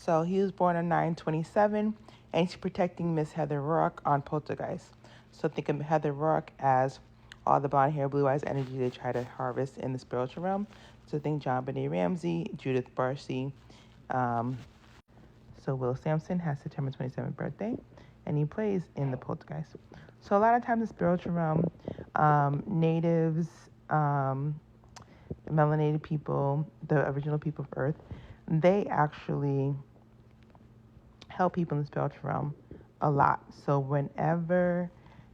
So he was born on 9/27, and he's protecting Miss Heather Rourke on Poltergeist. So think of Heather Rourke as all the blonde hair, blue eyes energy they try to harvest in the spiritual realm. So think John Benet Ramsey, Judith Barcy. Um, so Will Sampson has September 27th birthday, and he plays in the Poltergeist. So a lot of times in the spiritual realm, natives, melanated people, the original people of Earth, they actually help people in the spiritual realm a lot. So whenever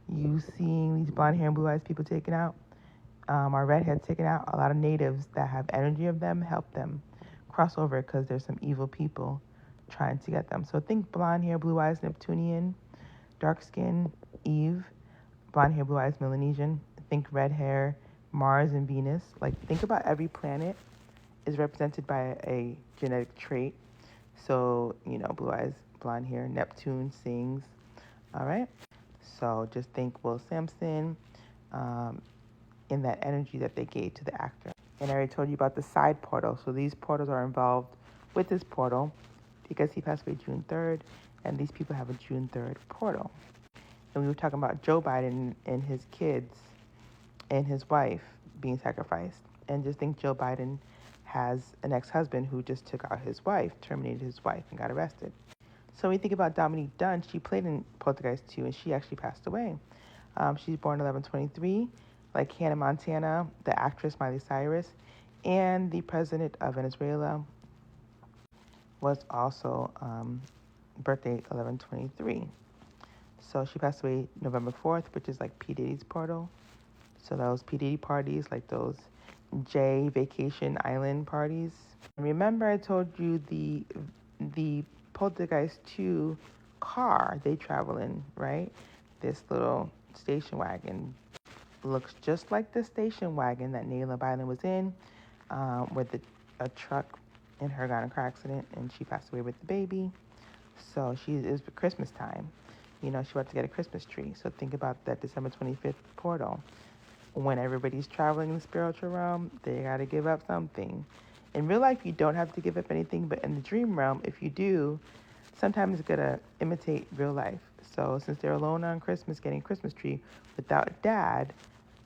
you see these blonde hair and blue eyes people taken out, or redheads taken out, a lot of natives that have energy of them help them cross over because there's some evil people trying to get them. So think blonde hair, blue eyes, Neptunian, dark skin, Eve, blonde hair, blue eyes, Melanesian. Think red hair, Mars and Venus. Like think about every planet is represented by a genetic trait. So, blue eyes, blonde hair, Neptune sings. All right. So just think Will Sampson in that energy that they gave to the actor. And I already told you about the side portal. So these portals are involved with this portal because he passed away June 3rd, and these people have a June 3rd portal. And we were talking about Joe Biden and his kids and his wife being sacrificed. And just think Joe Biden has an ex-husband who just took out his wife, terminated his wife, and got arrested. So when you think about Dominique Dunn, she played in Poltergeist 2, and she actually passed away. She's born 11/23, like Hannah Montana, the actress Miley Cyrus, and the president of Venezuela was also birthday 11/23. So she passed away November 4th, which is like P. Diddy's portal. So those P. Diddy parties, like those J Vacation Island parties. Remember I told you the Poltergeist 2 car they travel in, right? This little station wagon looks just like the station wagon that Nayla Biden was in, with a truck and her got in a car accident, and she passed away with the baby. So it's Christmas time. She's about to get a Christmas tree. So think about that December 25th portal. When everybody's traveling in the spiritual realm, they got to give up something. In real life, you don't have to give up anything, but in the dream realm, if you do, sometimes it's going to imitate real life. So since they're alone on Christmas, getting a Christmas tree without dad,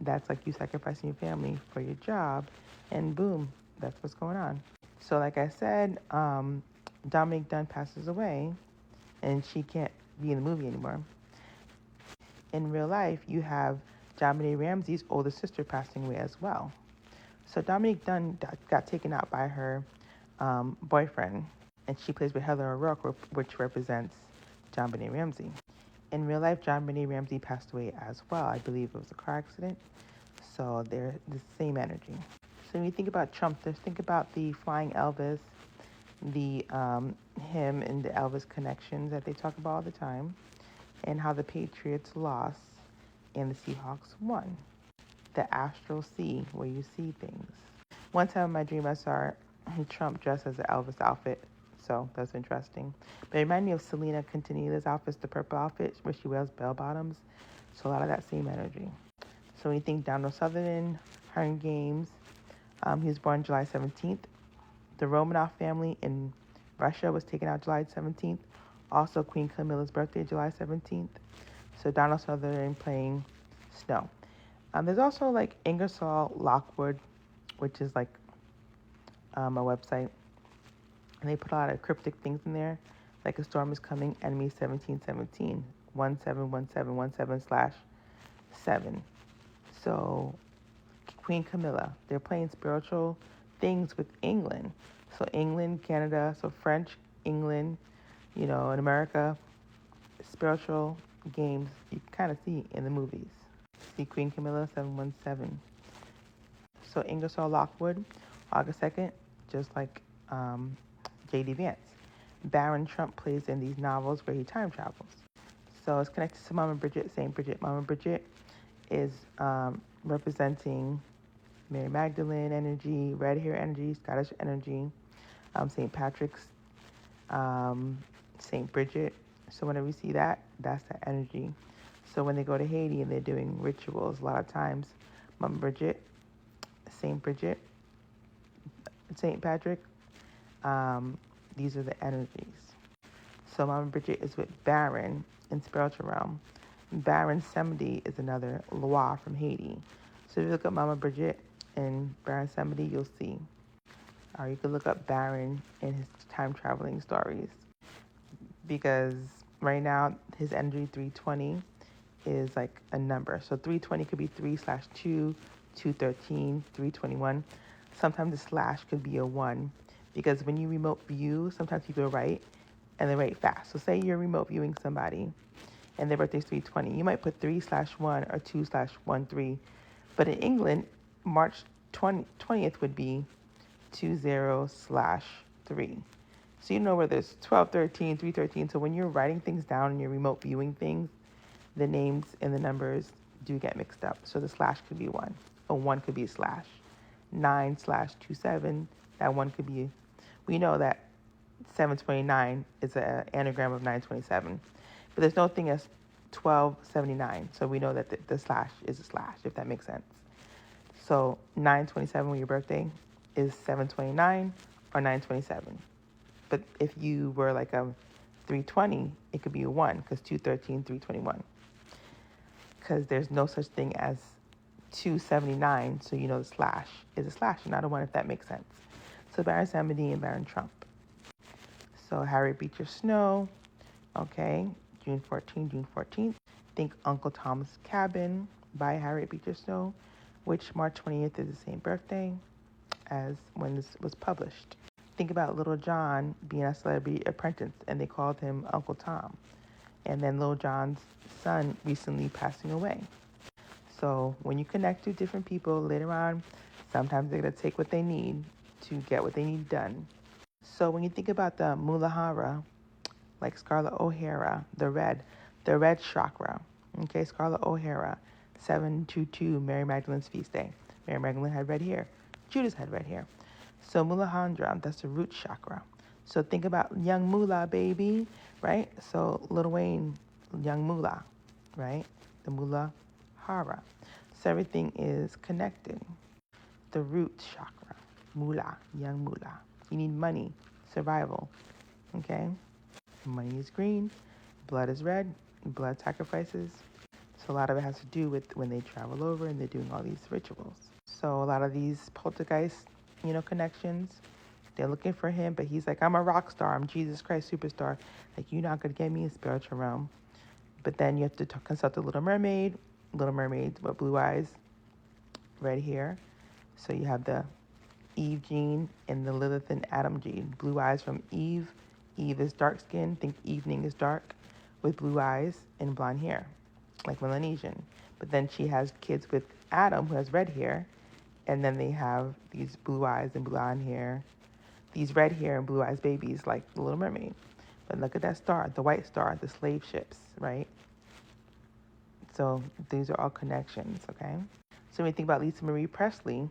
that's like you sacrificing your family for your job, and boom, that's what's going on. So like I said, Dominique Dunn passes away, and she can't be in the movie anymore. In real life, you have John Benet Ramsey's older sister passing away as well. So Dominique Dunn got taken out by her boyfriend, and she plays with Heather O'Rourke, which represents John Benet Ramsey. In real life, John Benet Ramsey passed away as well. I believe it was a car accident. So they're the same energy. So when you think about Trump, just think about the flying Elvis, the him and the Elvis connections that they talk about all the time, and how the Patriots lost and the Seahawks won. The astral sea, where you see things. One time in my dream, I saw Trump dressed as an Elvis outfit, so that's interesting. But it reminded me of Selena Quintanilla's outfit, the purple outfit, where she wears bell bottoms. So a lot of that same energy. So when you think Donald Sutherland, Hunger Games, he was born July 17th. The Romanov family in Russia was taken out July 17th. Also, Queen Camilla's birthday, July 17th. So Donald Sutherland playing Snow. There's also like Ingersoll Lockwood, which is like a website. And they put a lot of cryptic things in there. Like a storm is coming, enemy 1717, 1717/7. So Queen Camilla, they're playing spiritual things with England. So England, Canada, so French, England, in America, spiritual games you kind of see in the movies. See Queen Camilla 717. So Ingersoll Lockwood, August 2nd, just like J.D. Vance. Baron Trump plays in these novels where he time travels. So it's connected to Mama Bridget, Saint Bridget. Mama Bridget is representing Mary Magdalene energy, red hair energy, Scottish energy, St. Patrick's, St. Bridget. So whenever you see that, that's the energy. So when they go to Haiti and they're doing rituals, a lot of times, Mama Bridget, St. Bridget, St. Patrick, These are the energies. So Mama Bridget is with Baron in spiritual realm. Baron Samedi is another Loire from Haiti. So if you look up Mama Bridget and Baron Samedi, you'll see. Or you can look up Baron and his time traveling stories. Because right now his energy 320 is like a number. So 320 could be 3/2, 213, 321. Sometimes the slash could be a 1. Because when you remote view, sometimes people write and they write fast. So say you're remote viewing somebody and their birthday's 320. You might put 3/1 or 2/13. But in England, March 20th would be 20/3. So you know where there's 12/13, 3/13. So when you're writing things down and you're remote viewing things, the names and the numbers do get mixed up. So the slash could be 1. A 1 could be a slash. 9/27, that 1 could be, we know that 729 is an anagram of 927. But there's no thing as 1279. So we know that the slash is a slash, if that makes sense. So 9/27 when your birthday is 729 or 9/27. But if you were like a 320, it could be a 1 because 213, 321. Because there's no such thing as 279, so you know the slash is a slash and not a 1, if that makes sense. So Baron Samedi and Baron Trump. So Harriet Beecher Stowe, okay, June 14th. Think Uncle Tom's Cabin by Harriet Beecher Stowe, which March 20th is the same birthday as when this was published. Think about Little John being a celebrity apprentice, and they called him Uncle Tom. And then Little John's son recently passing away. So when you connect to different people later on, sometimes they're going to take what they need to get what they need done. So when you think about the Mulahara, like Scarlett O'Hara, the red chakra, okay, Scarlett O'Hara, 7/22, Mary Magdalene's feast day. Mary Magdalene had red hair. Judas had red hair. So Muladhara, that's the root chakra. So think about young Moolah, baby, right? So Lil Wayne, young Moolah, right? The Mulahara. So everything is connected. The root chakra, Moolah, young Moolah. You need money, survival, okay? Money is green, blood is red, blood sacrifices. So a lot of it has to do with when they travel over and they're doing all these rituals. So a lot of these poltergeist, connections, they're looking for him, but he's like, I'm a rock star, I'm Jesus Christ superstar. Like, you're not gonna get me in spiritual realm. But then you have to consult the Little Mermaid with blue eyes, red hair. So you have the Eve gene and the Lilith and Adam gene. Blue eyes from Eve. Eve is dark skin. Think evening is dark with blue eyes and blonde hair, like Melanesian. But then she has kids with Adam, who has red hair. And then they have these blue eyes and blonde hair, these red hair and blue eyes babies like the Little Mermaid. But look at that star, the white star, the slave ships, right? So these are all connections, okay? So when you think about Lisa Marie Presley,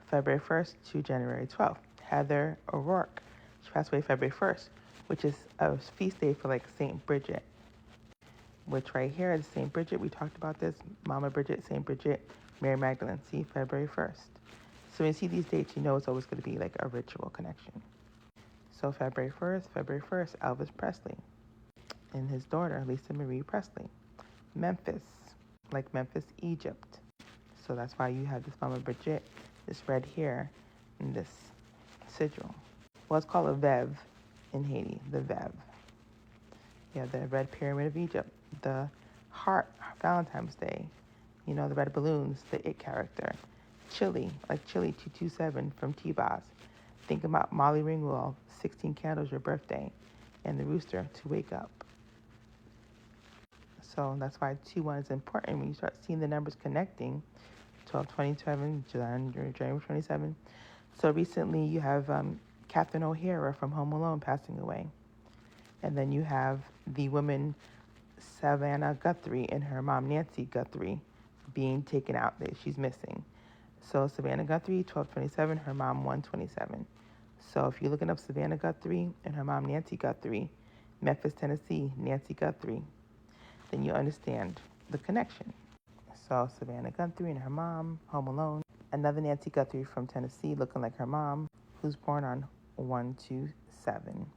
February 1st to January 12th. Heather O'Rourke, she passed away February 1st, which is a feast day for like St. Bridget, which right here is St. Bridget. We talked about this. Mama Bridget, St. Bridget, Mary Magdalene. See, February 1st. So when you see these dates, you know it's always going to be like a ritual connection. So February 1st, Elvis Presley and his daughter, Lisa Marie Presley. Memphis, like Memphis, Egypt. So that's why you have this Mama Bridget, this red hair, and this sigil. Well, it's called a Vev in Haiti, the Vev. You have the red pyramid of Egypt, the heart, Valentine's Day, the red balloons, the it character. Chili, like Chili 227 from T-Boz. Think about Molly Ringwald, 16 candles, your birthday, and the rooster to wake up. So that's why 2-1 is important when you start seeing the numbers connecting. 12/27, January 27. So recently you have Catherine O'Hara from Home Alone passing away. And then you have the woman Savannah Guthrie and her mom Nancy Guthrie being taken out. She's missing. So Savannah Guthrie, 12/27, her mom 1/27. So if you're looking up Savannah Guthrie and her mom Nancy Guthrie, Memphis, Tennessee, Nancy Guthrie, then you understand the connection. So Savannah Guthrie and her mom, Home Alone. Another Nancy Guthrie from Tennessee looking like her mom, who's born on 1/27.